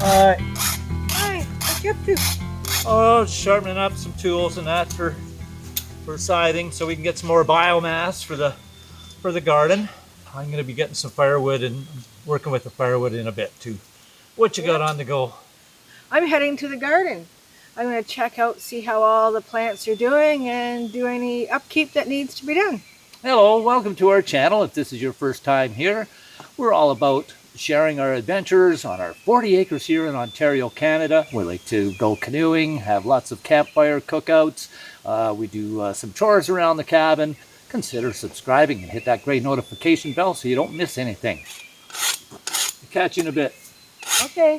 Hi. Hi, what you up to? Oh, sharpening up some tools and that for siding, so we can get some more biomass for the garden. I'm going to be getting some firewood and working with the firewood in a bit too. What you got Yep, on the go? I'm heading to the garden. I'm going to check out, see how all the plants are doing, and do any upkeep that needs to be done. Hello, welcome to our channel. If this is your first time here, we're all about sharing our adventures on our 40 acres here in Ontario, Canada. We like to go canoeing, have lots of campfire cookouts. We do some chores around the cabin. Consider subscribing and hit that gray notification bell so you don't miss anything. Catch you in a bit. Okay.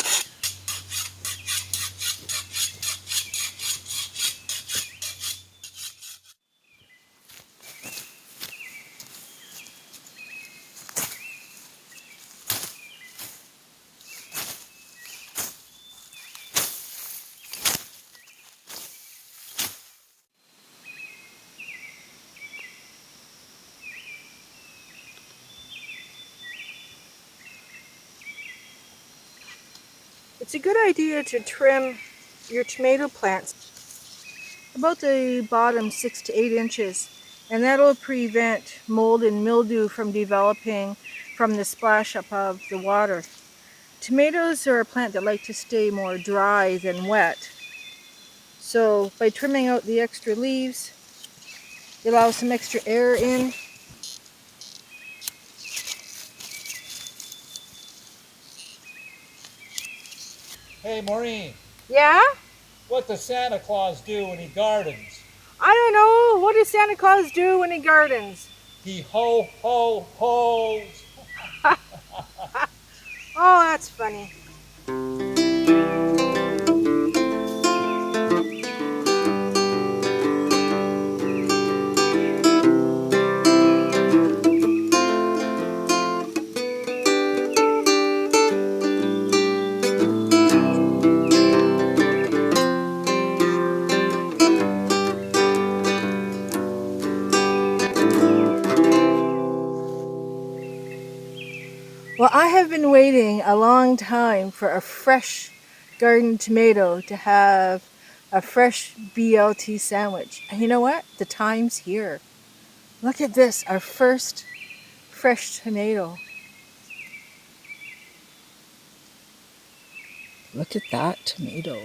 It's a good idea to trim your tomato plants about the bottom 6 to 8 inches, and that'll prevent mold and mildew from developing from the splash up of the water. Tomatoes are a plant that like to stay more dry than wet. So by trimming out the extra leaves, it allows some extra air in. Hey, Maureen, Yeah? what does Santa Claus do when he gardens? I don't know. What does Santa Claus do when he gardens? He ho-hos. Oh, that's funny. Well, I have been waiting a long time for a fresh garden tomato to have a fresh BLT sandwich. And you know what? The time's here. Look at this, our first fresh tomato. Look at that tomato.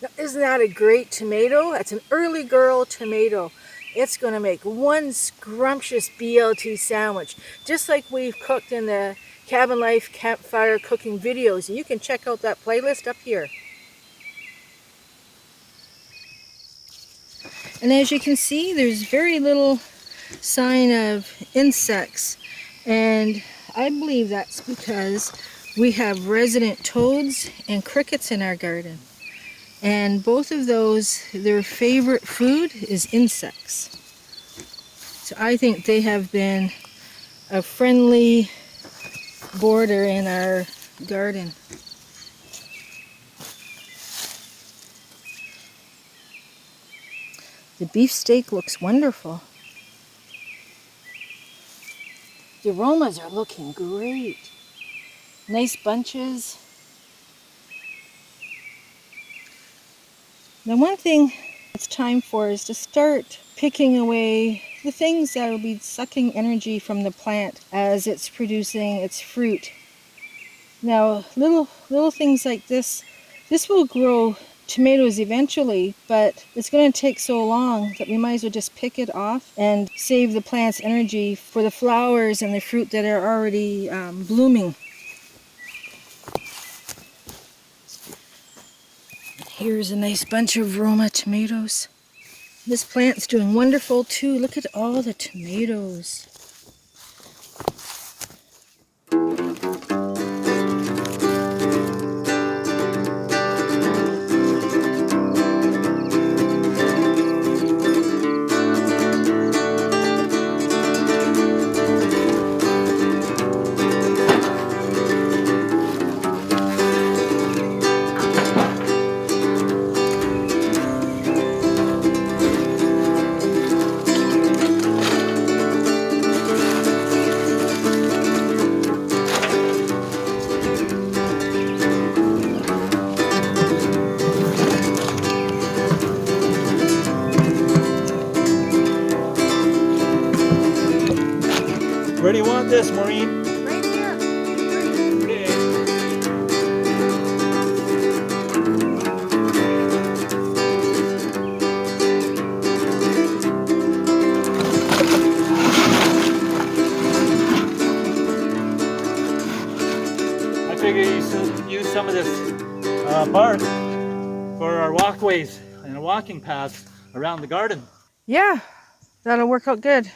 Now, isn't that a great tomato? That's an early girl tomato. It's going to make one scrumptious BLT sandwich, just like we've cooked in the Cabin Life campfire cooking videos. And you can check out that playlist up here. And as you can see, there's very little sign of insects. And I believe that's because we have resident toads and crickets in our garden. And both of those, their favorite food is insects. So I think they have been a friendly border in our garden. The beefsteak looks wonderful. The Romas are looking great. Nice bunches. Now, one thing it's time for is to start picking away the things that will be sucking energy from the plant as it's producing its fruit. Now, little things like this will grow tomatoes eventually, but it's going to take so long that we might as well just pick it off and save the plant's energy for the flowers and the fruit that are already blooming. Here's a nice bunch of Roma tomatoes. This plant's doing wonderful too. Look at all the tomatoes. about this, Maureen? Right here. I figure you use some of this bark for our walkways and walking paths around the garden. Yeah, that'll work out good.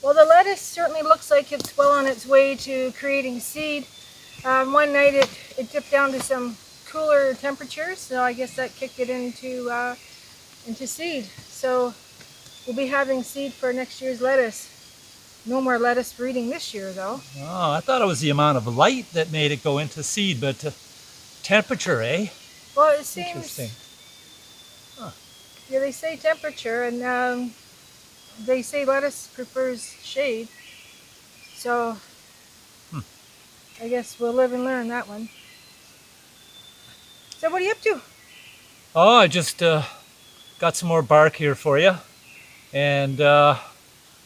Well, the lettuce certainly looks like it's well on its way to creating seed. One night it dipped down to some cooler temperatures, so I guess that kicked it into seed. So we'll be having seed for next year's lettuce. No more lettuce breeding this year, though. Oh, I thought it was the amount of light that made it go into seed, but temperature, eh? Well, it seems. Interesting. Huh. Yeah, they say temperature, and they say lettuce prefers shade. So I guess we'll live and learn that one. So what are you up to? Oh, I just got some more bark here for you, and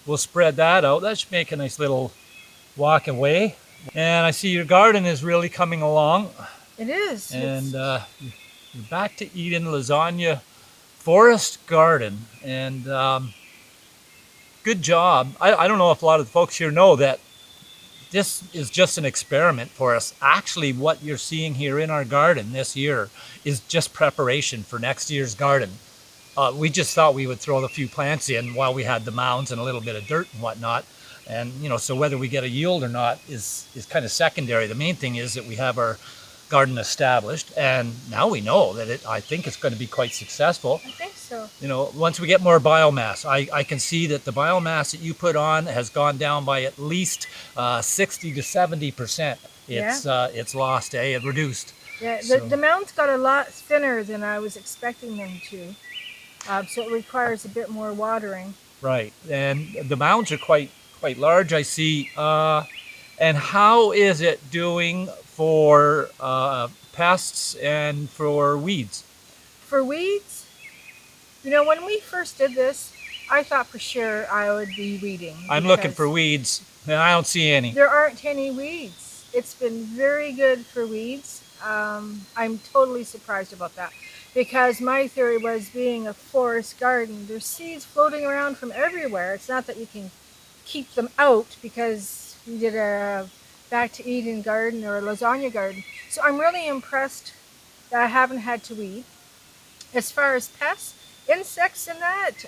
we'll spread that out. That should make a nice little walk away. And I see your garden is really coming along. It is. And you're back to Eden Lasagne Forest Garden, and good job. I don't know if a lot of the folks here know that this is just an experiment for us. Actually, what you're seeing here in our garden this year is just preparation for next year's garden. We just thought we would throw a few plants in while we had the mounds and a little bit of dirt and whatnot. And, you know, so whether we get a yield or not is kind of secondary. The main thing is that we have our garden established, and now we know that I think it's going to be quite successful. I think so. You know, once we get more biomass, I can see that the biomass that you put on has gone down by at least 60 to 70%. It's lost, it reduced. Yeah, So- the mounds got a lot thinner than I was expecting them to. So it requires a bit more watering. Right, and the mounds are quite large, I see. And how is it doing for pests and for weeds? For weeds, you know, when we first did this, I thought for sure I would be weeding. I'm looking because for weeds, and I don't see any. There aren't any weeds. It's been very good for weeds. I'm totally surprised about that, because my theory was, being a forest garden, there's seeds floating around from everywhere. It's not that you can keep them out because we did a back to Eden garden or a lasagna garden. So I'm really impressed that I haven't had to weed. As far as pests, insects and that,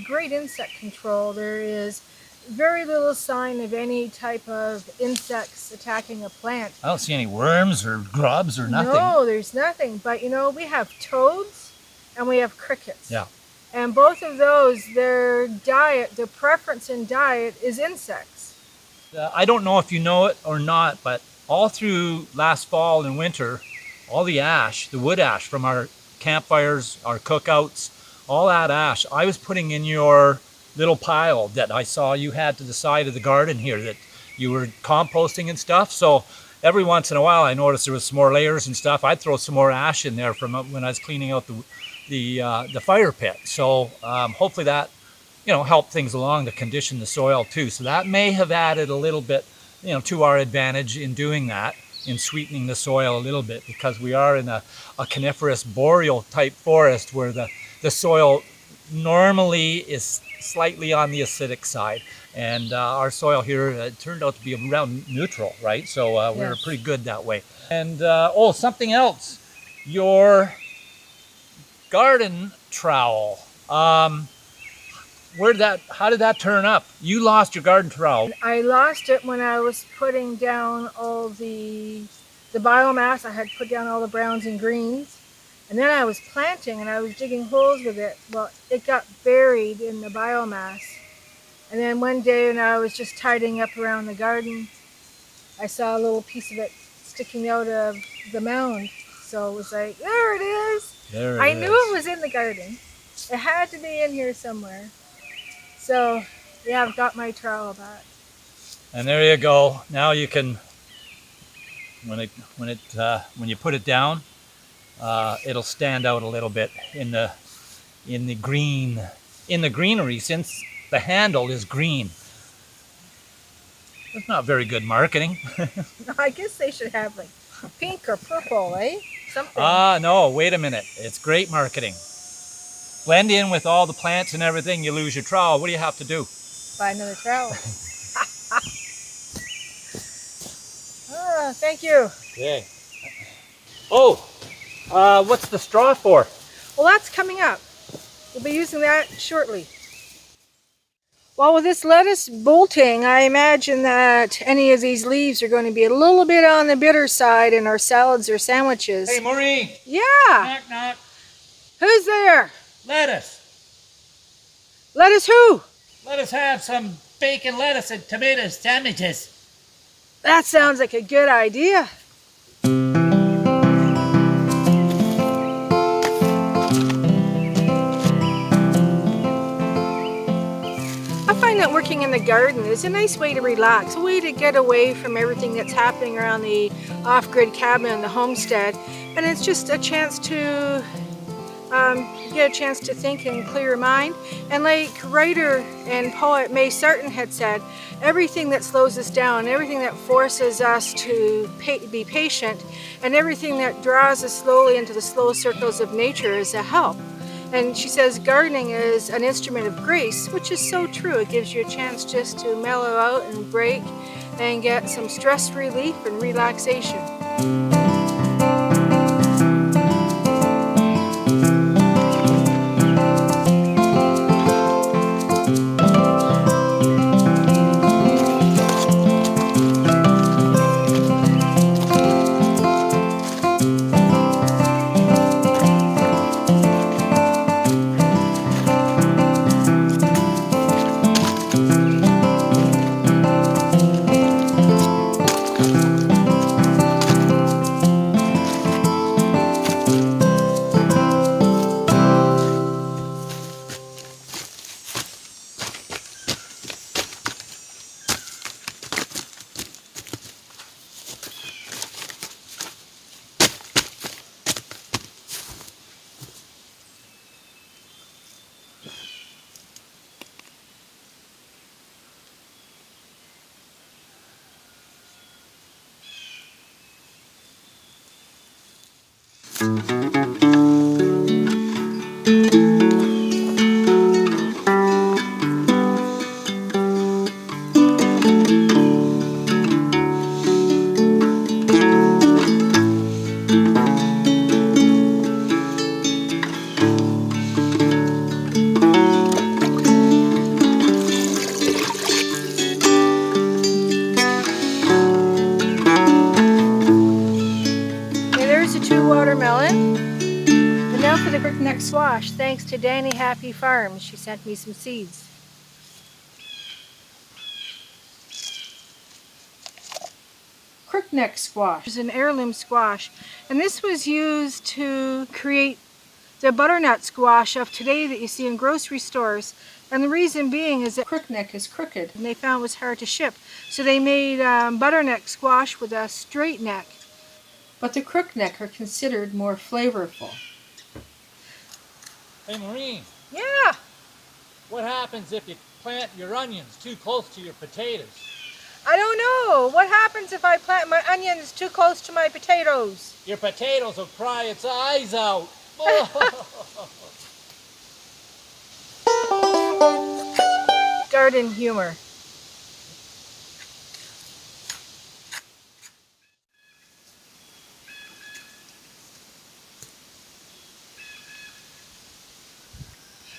great insect control. There is very little sign of any type of insects attacking a plant. I don't see any worms or grubs or nothing. No, there's nothing. But you know, we have toads and we have crickets. Yeah. And both of those, their diet, their preference in diet is insects. I don't know if you know it or not, but all through last fall and winter, all the ash, the wood ash from our campfires, our cookouts, all that ash, I was putting in your little pile that I saw you had to the side of the garden here that you were composting and stuff. So every once in a while I noticed there was some more layers and stuff. I'd throw some more ash in there from when I was cleaning out the fire pit. So hopefully that, you know, helped things along to condition the soil too. So that may have added a little bit, you know, to our advantage in doing that, in sweetening the soil a little bit, because we are in a coniferous boreal type forest where the soil normally is slightly on the acidic side. And our soil here turned out to be around neutral, right? So we're Yes. pretty good that way. And oh, something else, your garden trowel. How did that turn up? You lost your garden trowel. I lost it when I was putting down all the biomass. I had put down all the browns and greens. And then I was planting and I was digging holes with it. Well, it got buried in the biomass. And then one day when I was just tidying up around the garden, I saw a little piece of it sticking out of the mound. So it was like, there it is. I knew it was in the garden. It had to be in here somewhere. So yeah, I've got my trowel back. And there you go. Now you can, when you put it down, it'll stand out a little bit in the greenery, since the handle is green. That's not very good marketing. I guess they should have like pink or purple, eh? Something. No, wait a minute. It's great marketing. Blend in with all the plants and everything, you lose your trowel. What do you have to do? Buy another trowel. Thank you. Okay. Oh, what's the straw for? Well, that's coming up. We'll be using that shortly. Well, with this lettuce bolting, I imagine that any of these leaves are going to be a little bit on the bitter side in our salads or sandwiches. Hey, Maureen. Yeah. Knock, knock. Who's there? Lettuce. Lettuce who? Let us have some bacon, lettuce, and tomato sandwiches. That sounds like a good idea. I find that working in the garden is a nice way to relax, a way to get away from everything that's happening around the off-grid cabin and the homestead. And it's just a chance to get a chance to think and clear your mind. And like writer and poet May Sarton had said, everything that slows us down, everything that forces us to be patient, and everything that draws us slowly into the slow circles of nature is a help. And she says gardening is an instrument of grace, which is so true. It gives you a chance just to mellow out and break and get some stress relief and relaxation. Watermelon. And now for the crookneck squash, thanks to Danny Happy Farms. She sent me some seeds. Crookneck squash is an heirloom squash, and this was used to create the butternut squash of today that you see in grocery stores. And the reason being is that crookneck is crooked, and they found it was hard to ship. So they made butternut squash with a straight neck. But the crookneck are considered more flavorful. Hey Maureen, Yeah, what happens if you plant your onions too close to your potatoes? I don't know. What happens if I plant my onions too close to my potatoes? Your potatoes will cry its eyes out. Garden humor.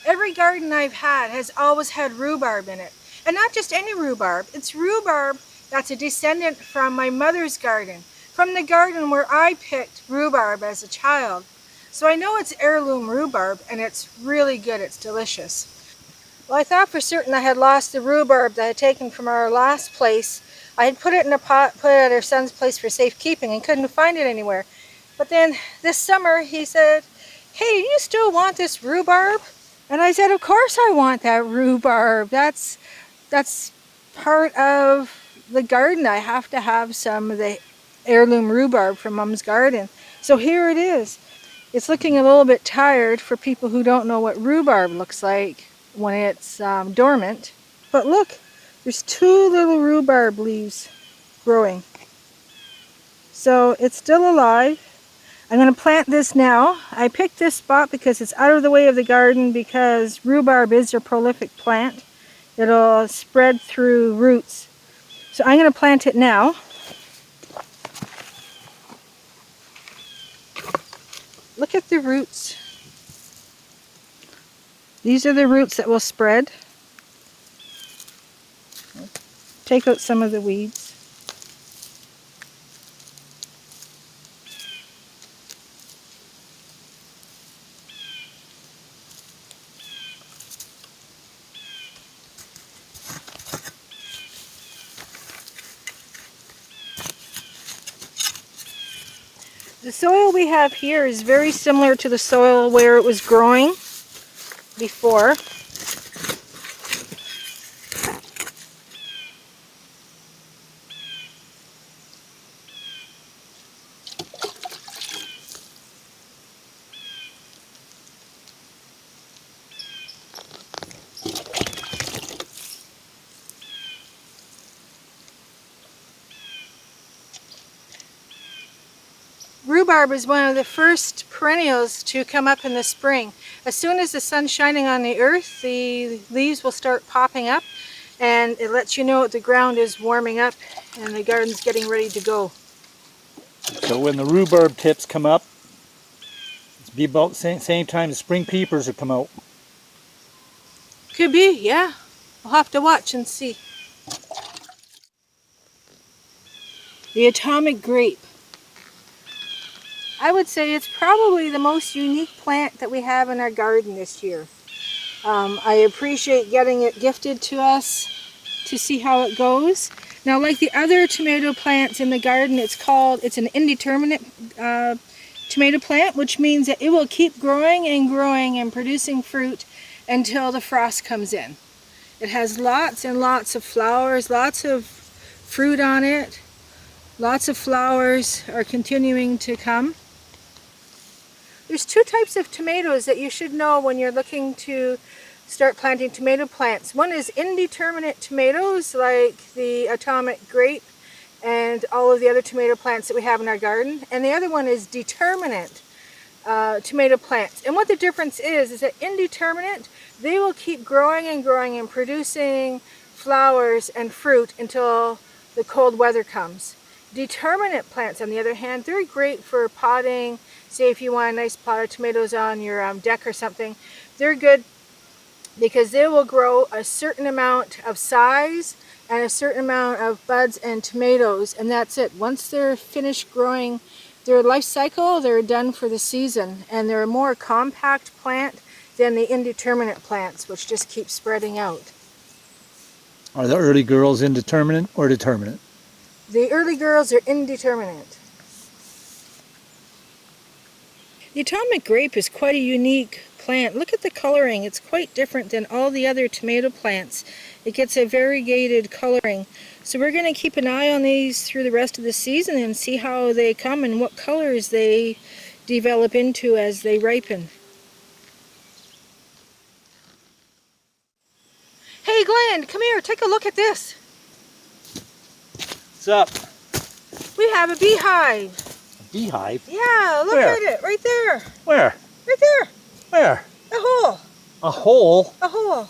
Every garden I've had has always had rhubarb in it. And not just any rhubarb. It's rhubarb that's a descendant from my mother's garden, from the garden where I picked rhubarb as a child. So I know it's heirloom rhubarb, and it's really good. It's delicious. Well, I thought for certain I had lost the rhubarb that I had taken from our last place. I had put it in a pot, put it at our son's place for safekeeping, and couldn't find it anywhere. But then this summer he said, "Hey, do you still want this rhubarb?" And I said, "Of course I want that rhubarb. That's part of the garden. I have to have some of the heirloom rhubarb from Mom's garden." So here it is. It's looking a little bit tired for people who don't know what rhubarb looks like when it's dormant. But look, there's 2 little rhubarb leaves growing. So it's still alive. I'm going to plant this now. I picked this spot because it's out of the way of the garden, because rhubarb is a prolific plant. It'll spread through roots. So I'm going to plant it now. Look at the roots. These are the roots that will spread. Take out some of the weeds. The soil we have here is very similar to the soil where it was growing before. Rhubarb is one of the first perennials to come up in the spring. As soon as the sun's shining on the earth, the leaves will start popping up, and it lets you know the ground is warming up and the garden's getting ready to go. So when the rhubarb tips come up, it's be about the same time the spring peepers will come out. Could be, yeah. We'll have to watch and see. The Atomic Grape. I would say it's probably the most unique plant that we have in our garden this year. I appreciate getting it gifted to us to see how it goes. Now, like the other tomato plants in the garden, it's an indeterminate tomato plant, which means that it will keep growing and producing fruit until the frost comes in. It has lots and lots of flowers, lots of fruit on it. Lots of flowers are continuing to come. There's 2 types of tomatoes that you should know when you're looking to start planting tomato plants. One is indeterminate tomatoes, like the Atomic Grape and all of the other tomato plants that we have in our garden. And the other one is determinate tomato plants. And what the difference is that indeterminate, they will keep growing and producing flowers and fruit until the cold weather comes. Determinate plants, on the other hand, they're great for potting. Say if you want a nice pot of tomatoes on your deck or something, they're good because they will grow a certain amount of size and a certain amount of buds and tomatoes, and that's it. Once they're finished growing their life cycle, they're done for the season, and they're a more compact plant than the indeterminate plants, which just keep spreading out. Are the early girls indeterminate or determinate? The early girls are indeterminate. The Atomic Grape is quite a unique plant. Look at the coloring. It's quite different than all the other tomato plants. It gets a variegated coloring. So we're going to keep an eye on these through the rest of the season and see how they come and what colors they develop into as they ripen. Hey Glenn, come here, take a look at this. What's up? We have a beehive. A beehive? Yeah, look Where? at it, right there. Where? Right there. Where? A hole. A hole? A hole.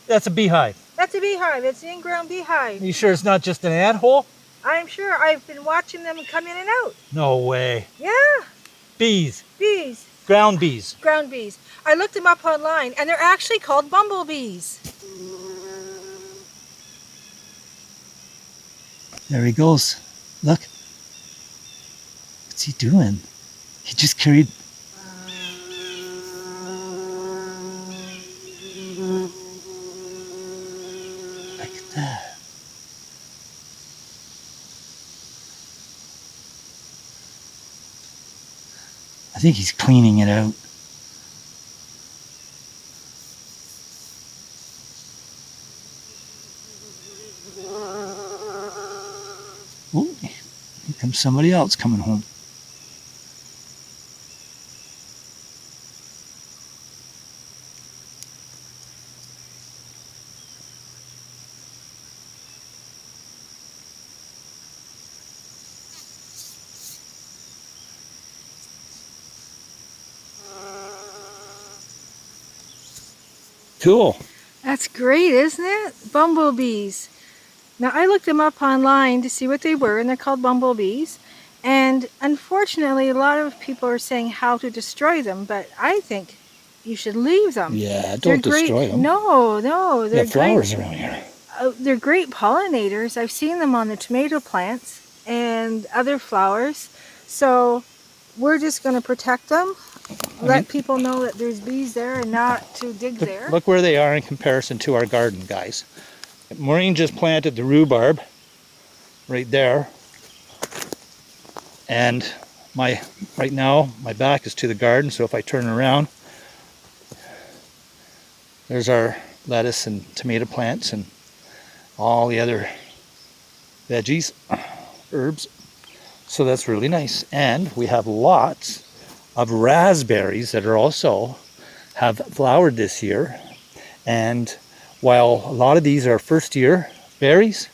That's a beehive. That's a beehive. It's an in-ground beehive. You sure it's not just an ant hole? I'm sure. I've been watching them come in and out. No way. Yeah, Bees. bees. Ground bees. Ground bees. I looked them up online, and they're actually called bumblebees. There he goes. Look. What's he doing? He just carried... Look at that. I think he's cleaning it out. Oh, here comes somebody else coming home. Cool. That's great, isn't it? Bumblebees. Now, I looked them up online to see what they were, and they're called bumblebees. And unfortunately, a lot of people are saying how to destroy them, but I think you should leave them. Yeah, They're don't great. destroy them. No, They they're have flowers great. around here. They're great pollinators. I've seen them on the tomato plants and other flowers. So we're just going to protect them, let people know that there's bees there and not to dig there. Look where they are in comparison to our garden, guys. Maureen just planted the rhubarb right there. And right now, my back is to the garden, so if I turn around, there's our lettuce and tomato plants and all the other veggies, herbs. So that's really nice. And we have lots of raspberries that are also have flowered this year. And while a lot of these are first year berries,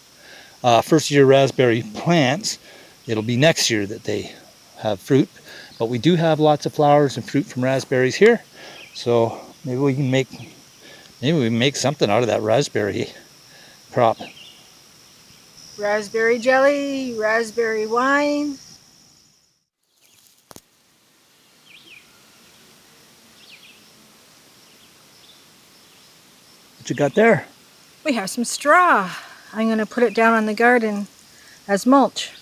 first year raspberry plants, it'll be next year that they have fruit. But we do have lots of flowers and fruit from raspberries here. So maybe we can make something out of that raspberry crop. Raspberry jelly, raspberry wine. What you got there? We have some straw. I'm going to put it down on the garden as mulch.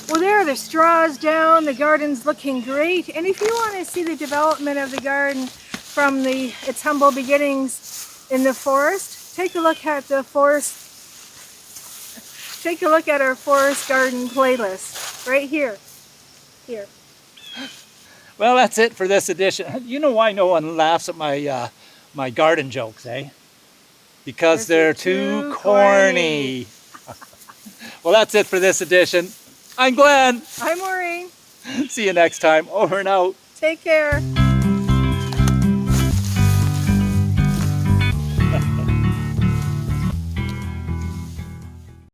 Well, there are the straws down. The garden's looking great. And if you want to see the development of the garden from its humble beginnings in the forest, take a look at the forest. Take a look at our forest garden playlist right here. Here. Well, that's it for this edition. You know why no one laughs at my my garden jokes, eh? Because they're too corny. Well, that's it for this edition. I'm Glenn. I'm Maureen. See you next time. Over and out. Take care.